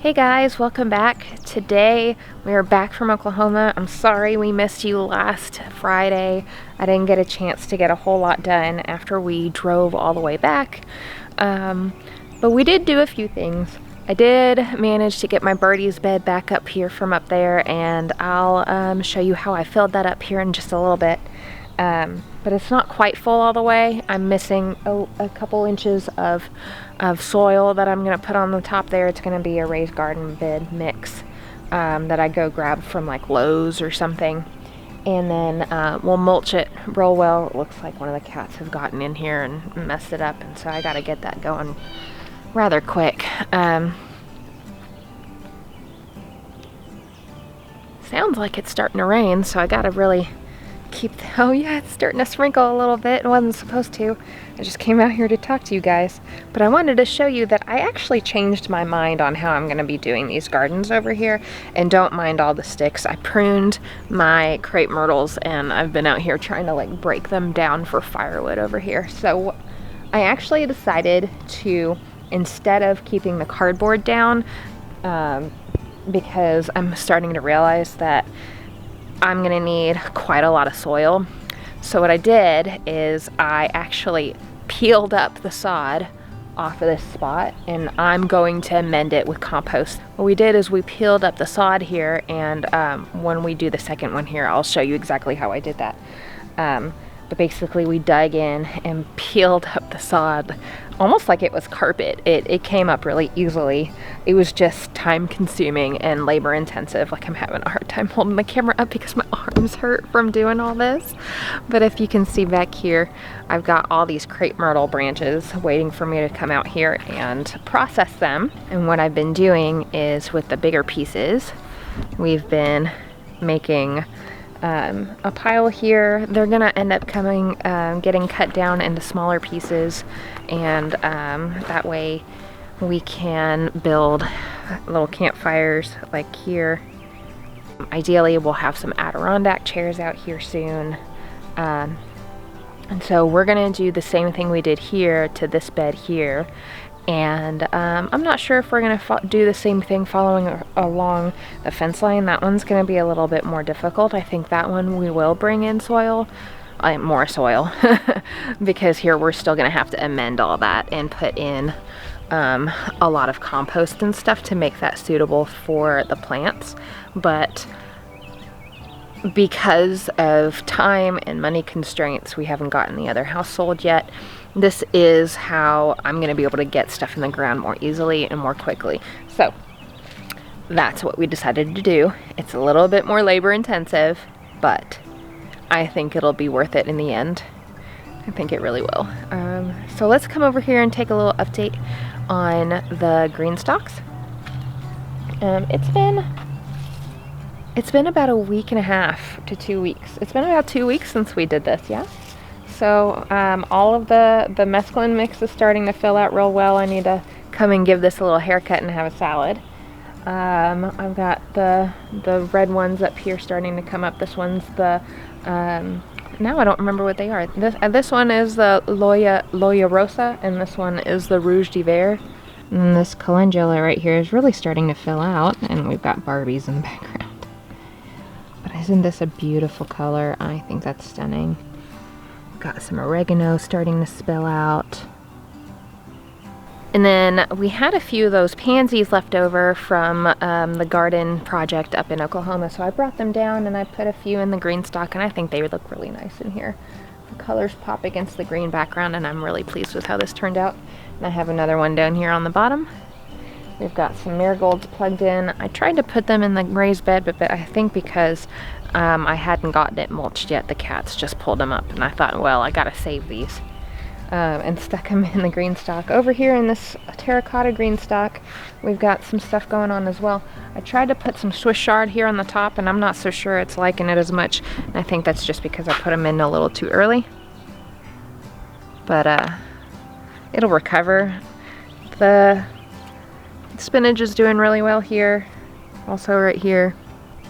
Hey guys, welcome back. Today we are back from Oklahoma. I'm sorry we missed you last Friday. I didn't get a chance to get a whole lot done after we drove all the way back. But we did do a few things. I did manage to get my Birdie's bed back up here from up there, and I'll show you how I filled that up here in just a little bit. But it's not quite full all the way. I'm missing a couple inches of soil that I'm going to put on the top there. It's going to be a raised garden bed mix that I go grab from like Lowe's or something. And then we'll mulch it real well. It looks like one of the cats have gotten in here and messed it up, and so I got to get that going rather quick. Sounds like it's starting to rain, so I got to really oh yeah, it's starting to sprinkle a little bit. It wasn't supposed to. I just came out here to talk to you guys. But I wanted to show you that I actually changed my mind on how I'm going to be doing these gardens over here. And don't mind all the sticks. I pruned my crepe myrtles and I've been out here trying to like break them down for firewood over here. So I actually decided to, instead of keeping the cardboard down, because I'm starting to realize that I'm gonna need quite a lot of soil. So what I did is I actually peeled up the sod off of this spot, and I'm going to amend it with compost. What we did is we peeled up the sod here, and when we do the second one here, I'll show you exactly how I did that. But basically we dug in and peeled up the sod almost like it was carpet. It came up really easily. It was just time consuming and labor intensive. Like, I'm having a hard time holding the camera up because my arms hurt from doing all this. But if you can see back here, I've got all these crepe myrtle branches waiting for me to come out here and process them. And what I've been doing is, with the bigger pieces, we've been making a pile here. They're gonna end up getting cut down into smaller pieces, and that way we can build little campfires like here. Ideally we'll have some Adirondack chairs out here soon, and so we're gonna do the same thing we did here to this bed here. And I'm not sure if we're going to do the same thing following along the fence line. That one's going to be a little bit more difficult. I think that one we will bring in soil, more soil, because here we're still going to have to amend all that and put in a lot of compost and stuff to make that suitable for the plants. But because of time and money constraints, we haven't gotten the other house sold yet. This is how I'm going to be able to get stuff in the ground more easily and more quickly. So that's what we decided to do. It's a little bit more labor intensive, but I think it'll be worth it in the end. I think it really will. So let's come over here and take a little update on the greenstalks. It's been about a week and a half to 2 weeks. It's been about 2 weeks since we did this, yeah? So all of the mesclun mix is starting to fill out real well. I need to come and give this a little haircut and have a salad. I've got the red ones up here starting to come up. This one's the, now I don't remember what they are. This one is the Loya Rosa, and this one is the Rouge d'Hiver. And this calendula right here is really starting to fill out, and we've got Barbies in the background. But isn't this a beautiful color? I think that's stunning. Got some oregano starting to spill out. And then we had a few of those pansies left over from the garden project up in Oklahoma, so I brought them down and I put a few in the Greenstalk, and I think they would look really nice in here. The colors pop against the green background, and I'm really pleased with how this turned out. And I have another one down here on the bottom. We've got some marigolds plugged in. I tried to put them in the raised bed, but I think because I hadn't gotten it mulched yet, the cats just pulled them up, and I thought, well, I gotta save these, and stuck them in the Greenstalk. Over here in this terracotta Greenstalk, we've got some stuff going on as well. I tried to put some Swiss chard here on the top, and I'm not so sure it's liking it as much, and I think that's just because I put them in a little too early. But it'll recover. The spinach is doing really well here. Also right here,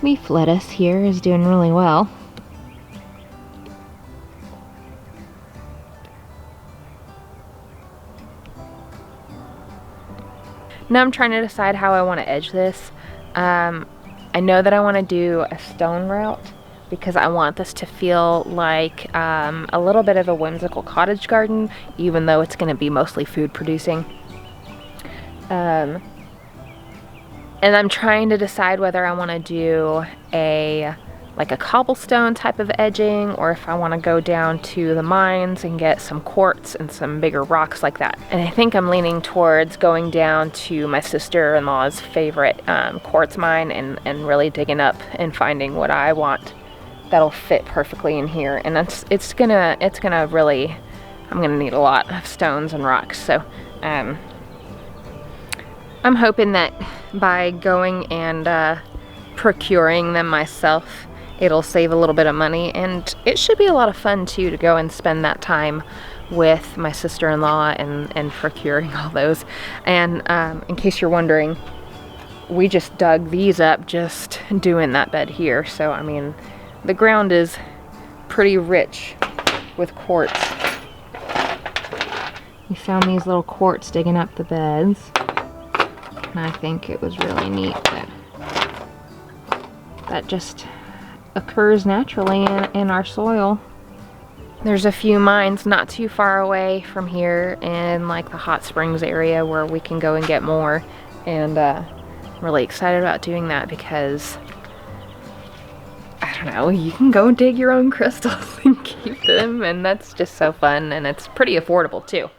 leaf lettuce here is doing really well. Now I'm trying to decide how I want to edge this. I know that I want to do a stone route because I want this to feel like a little bit of a whimsical cottage garden, even though it's going to be mostly food producing. And I'm trying to decide whether I want to do like a cobblestone type of edging, or if I want to go down to the mines and get some quartz and some bigger rocks like that. And I think I'm leaning towards going down to my sister-in-law's favorite quartz mine and really digging up and finding what I want that'll fit perfectly in here. And it's gonna really, I'm gonna need a lot of stones and rocks. So I'm hoping that by going and procuring them myself, it'll save a little bit of money, and it should be a lot of fun too to go and spend that time with my sister-in-law and procuring all those. And in case you're wondering, we just dug these up just doing that bed here. So I mean, the ground is pretty rich with quartz. We found these little quartz digging up the beds, and I think it was really neat that just occurs naturally in our soil. There's a few mines not too far away from here in like the hot springs area where we can go and get more, and I'm really excited about doing that because I don't know, you can go and dig your own crystals and keep them, and that's just so fun, and it's pretty affordable too.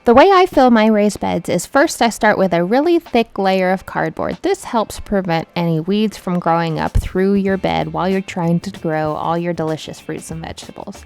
The way I fill my raised beds is first I start with a really thick layer of cardboard. This helps prevent any weeds from growing up through your bed while you're trying to grow all your delicious fruits and vegetables.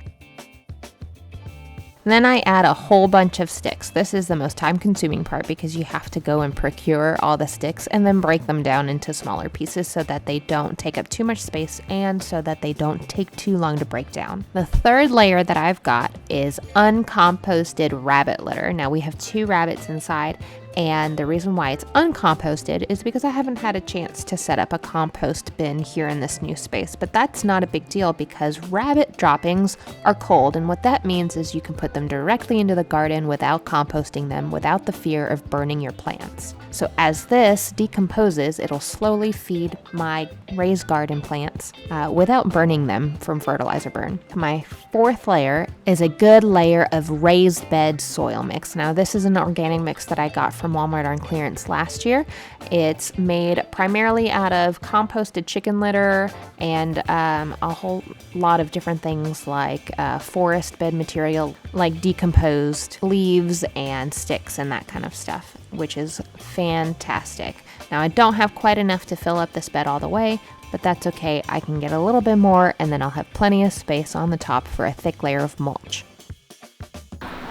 Then I add a whole bunch of sticks. This is the most time-consuming part because you have to go and procure all the sticks and then break them down into smaller pieces so that they don't take up too much space and so that they don't take too long to break down. The third layer that I've got is uncomposted rabbit litter. Now we have 2 rabbits inside, and the reason why it's uncomposted is because I haven't had a chance to set up a compost bin here in this new space. But that's not a big deal because rabbit droppings are cold, and what that means is you can put them directly into the garden without composting them, without the fear of burning your plants. So as this decomposes, it'll slowly feed my raised garden plants without burning them from fertilizer burn. My 4th layer is a good layer of raised bed soil mix. Now this is an organic mix that I got from Walmart on clearance last year. It's made primarily out of composted chicken litter and a whole lot of different things like forest bed material, like decomposed leaves and sticks and that kind of stuff, which is fantastic. Now I don't have quite enough to fill up this bed all the way, but that's okay. I can get a little bit more and then I'll have plenty of space on the top for a thick layer of mulch.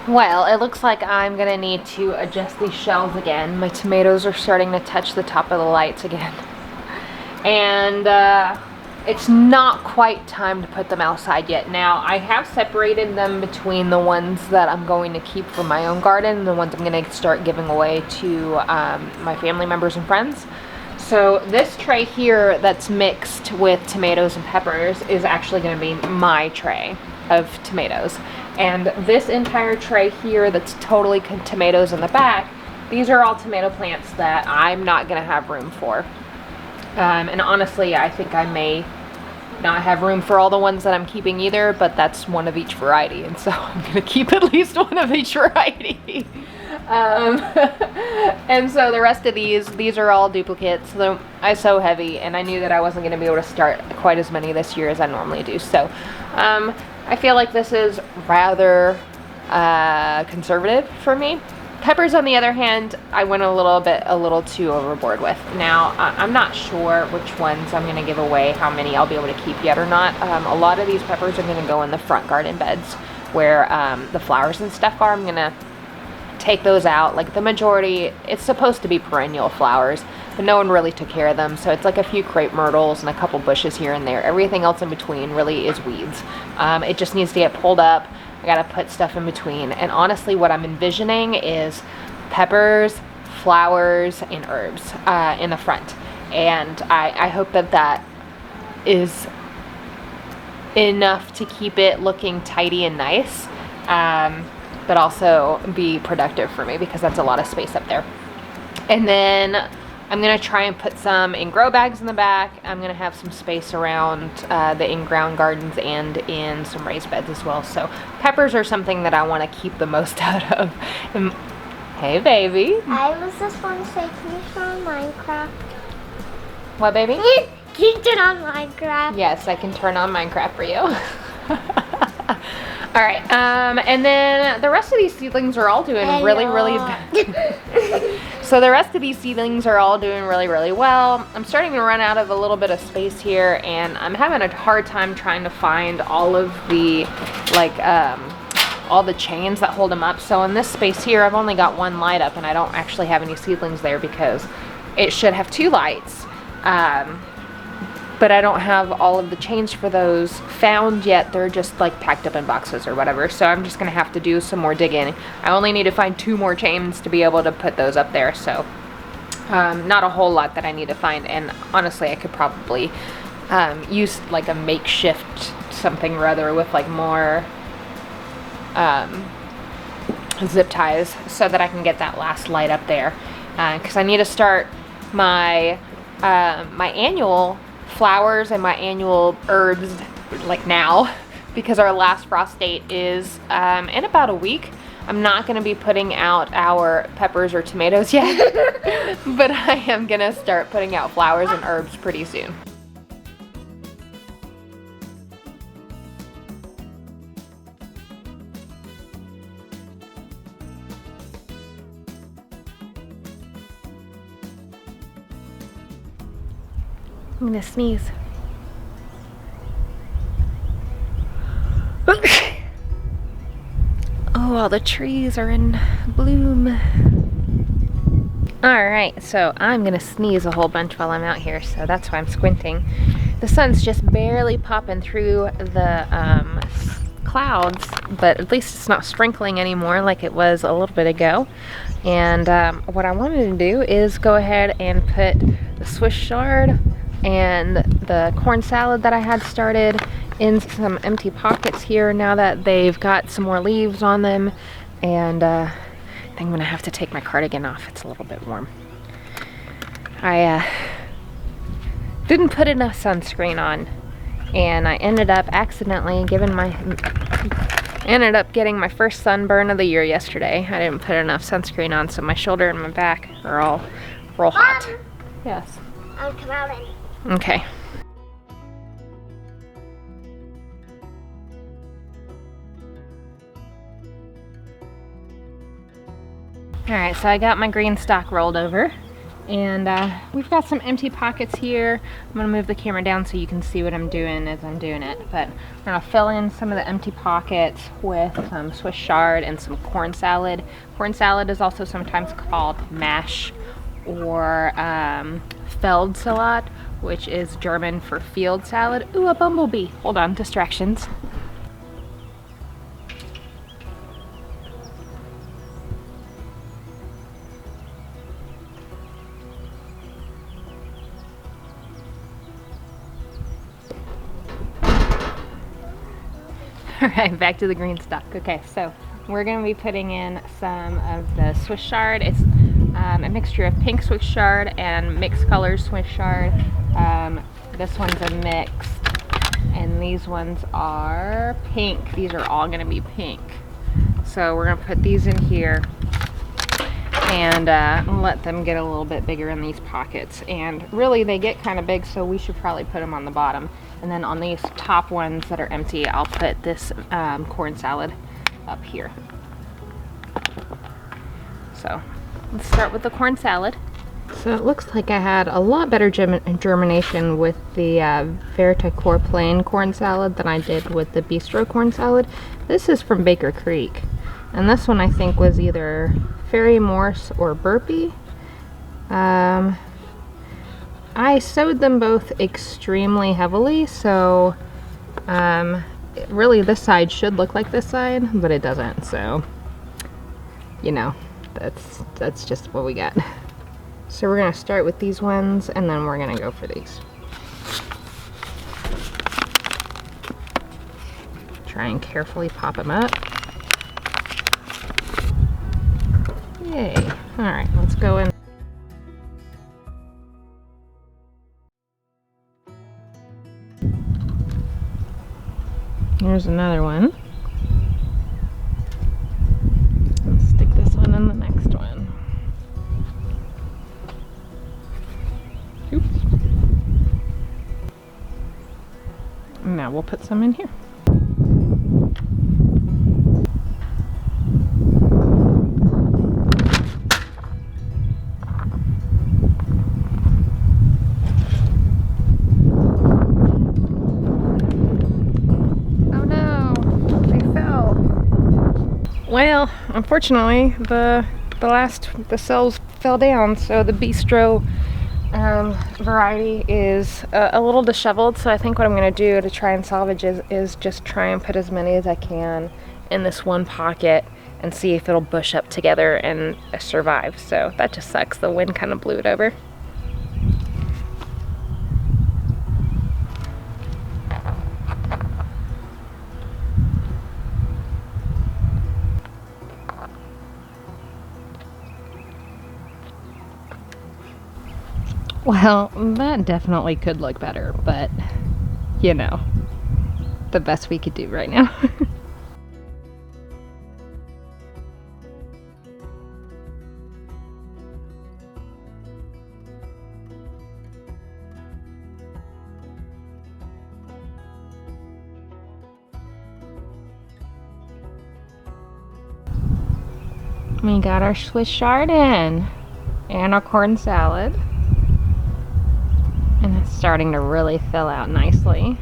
Well, it looks like I'm gonna need to adjust these shelves again. My tomatoes are starting to touch the top of the lights again. And it's not quite time to put them outside yet. Now, I have separated them between the ones that I'm going to keep for my own garden and the ones I'm gonna start giving away to my family members and friends. So this tray here that's mixed with tomatoes and peppers is actually gonna be my tray of tomatoes. And this entire tray here that's totally tomatoes in the back, these are all tomato plants that I'm not gonna have room for. And honestly, I think I may not have room for all the ones that I'm keeping either, but that's one of each variety, and so I'm gonna keep at least one of each variety. And so the rest of these are all duplicates. So I so heavy, and I knew that I wasn't gonna be able to start quite as many this year as I normally do. So I feel like this is rather conservative for me. Peppers, on the other hand, I went a little too overboard with. Now, I'm not sure which ones I'm gonna give away, how many I'll be able to keep yet or not. A lot of these peppers are gonna go in the front garden beds where the flowers and stuff are. I'm gonna take those out. Like the majority, it's supposed to be perennial flowers, but no one really took care of them. So it's like a few crepe myrtles and a couple bushes here and there. Everything else in between really is weeds. It just needs to get pulled up. I gotta put stuff in between. And honestly, what I'm envisioning is peppers, flowers, and herbs in the front. And I hope that that is enough to keep it looking tidy and nice. but also be productive for me because that's a lot of space up there. And then I'm gonna try and put some in grow bags in the back. I'm gonna have some space around the in-ground gardens and in some raised beds as well. So peppers are something that I wanna keep the most out of. And, hey baby. I was just want to say, can you turn on Minecraft? What, baby? Can you turn on Minecraft? Yes, I can turn on Minecraft for you. All right, and then the rest of these seedlings are all doing really so the rest of these seedlings are all doing really well. I'm starting to run out of a little bit of space here, and I'm having a hard time trying to find all of the all the chains that hold them up. So in this space here, I've only got one light up, and I don't actually have any seedlings there because it should have 2 lights. But I don't have all of the chains for those found yet. They're just like packed up in boxes or whatever. So I'm just gonna have to do some more digging. I only need to find 2 more chains to be able to put those up there. So not a whole lot that I need to find. And honestly, I could probably use like a makeshift something or other with like more zip ties so that I can get that last light up there. Because I need to start my my annual flowers and my annual herbs like now, because our last frost date is in about a week. I'm not going to be putting out our peppers or tomatoes yet, but I am going to start putting out flowers and herbs pretty soon. I'm gonna sneeze. Oh, all the trees are in bloom. All right, so I'm gonna sneeze a whole bunch while I'm out here, so that's why I'm squinting. The sun's just barely popping through the clouds, but at least it's not sprinkling anymore like it was a little bit ago. And what I wanted to do is go ahead and put the Swiss chard and the corn salad that I had started in some empty pockets here now that they've got some more leaves on them. And I think I'm gonna have to take my cardigan off. It's a little bit warm. I didn't put enough sunscreen on, and I ended up accidentally getting my first sunburn of the year yesterday. I didn't put enough sunscreen on, so my shoulder and my back are all real hot. Mom, Yes. I'll come out and Okay. Alright, so I got my Greenstalk rolled over, and we've got some empty pockets here. I'm going to move the camera down so you can see what I'm doing as I'm doing it, but I'm going to fill in some of the empty pockets with some Swiss chard and some corn salad. Corn salad is also sometimes called mash or Feldsalat, which is German for field salad. Ooh, a bumblebee. Hold on, distractions. All right, back to the Greenstalk. Okay, so we're gonna be putting in some of the Swiss chard. It's a mixture of pink Swiss chard and mixed colors Swiss chard. This one's a mix, and these ones are pink. These are all gonna be pink. So we're gonna put these in here and let them get a little bit bigger in these pockets. And really they get kind of big, so we should probably put them on the bottom. And then on these top ones that are empty, I'll put this corn salad up here. So let's start with the corn salad. So it looks like I had a lot better germination with the Verticore plain corn salad than I did with the Bistro corn salad. This is from Baker Creek, and this one I think was either Fairy Morse or Burpee. I sowed them both extremely heavily, so really this side should look like this side, but it doesn't, so you know, that's just what we got. So we're gonna start with these ones, and then we're gonna go for these. Try and carefully pop them up. go in. Here's another one. Let's stick this one in the next one. Oops. Now we'll put some in here. Well, unfortunately, the cells fell down, so the bistro variety is a little disheveled. So I think what I'm going to do to try and salvage is just try and put as many as I can in this one pocket and see if it'll bush up together and survive. So that just sucks. The wind kind of blew it over. Well, that definitely could look better, but, you know, the best we could do right now. We got our Swiss chardon and our corn salad. And it's starting to really fill out nicely.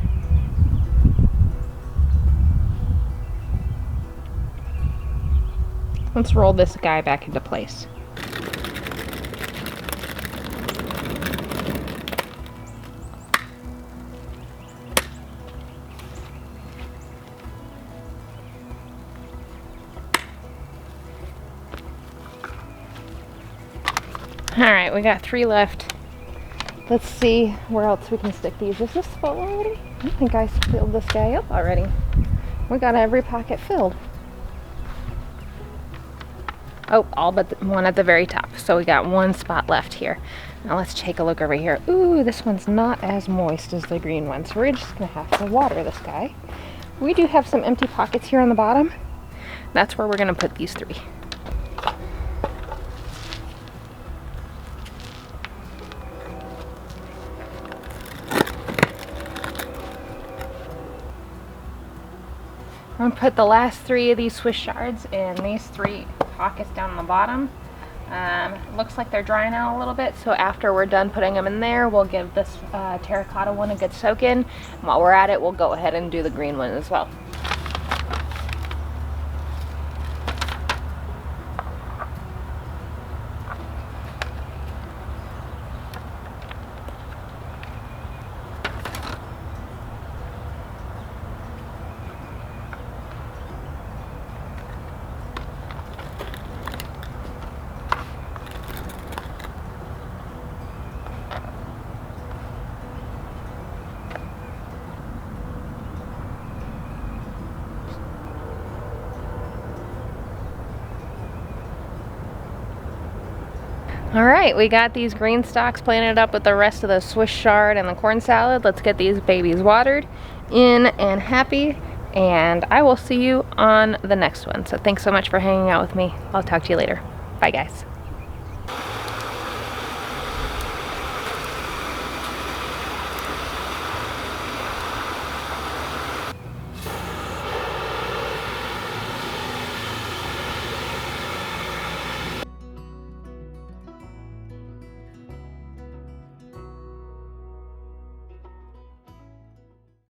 Let's roll this guy back into place. All right, we got 3 left. Let's see where else we can stick these. Is this full already? I think I filled this guy up already. We got every pocket filled. Oh, all but the one at the very top. So we got 1 spot left here. Now let's take a look over here. Ooh, this one's not as moist as the green one, so we're just gonna have to water this guy. We do have some empty pockets here on the bottom. That's where we're gonna put these 3. I'm gonna put the last 3 of these Swiss chards in these 3 pockets down on the bottom. Looks like they're drying out a little bit, so after we're done putting them in there, we'll give this terracotta one a good soak in. And while we're at it, we'll go ahead and do the green one as well. All right, we got these green stalks planted up with the rest of the Swiss chard and the corn salad. Let's get these babies watered in and happy, and I will see you on the next one. So thanks so much for hanging out with me. I'll talk to you later. Bye, guys.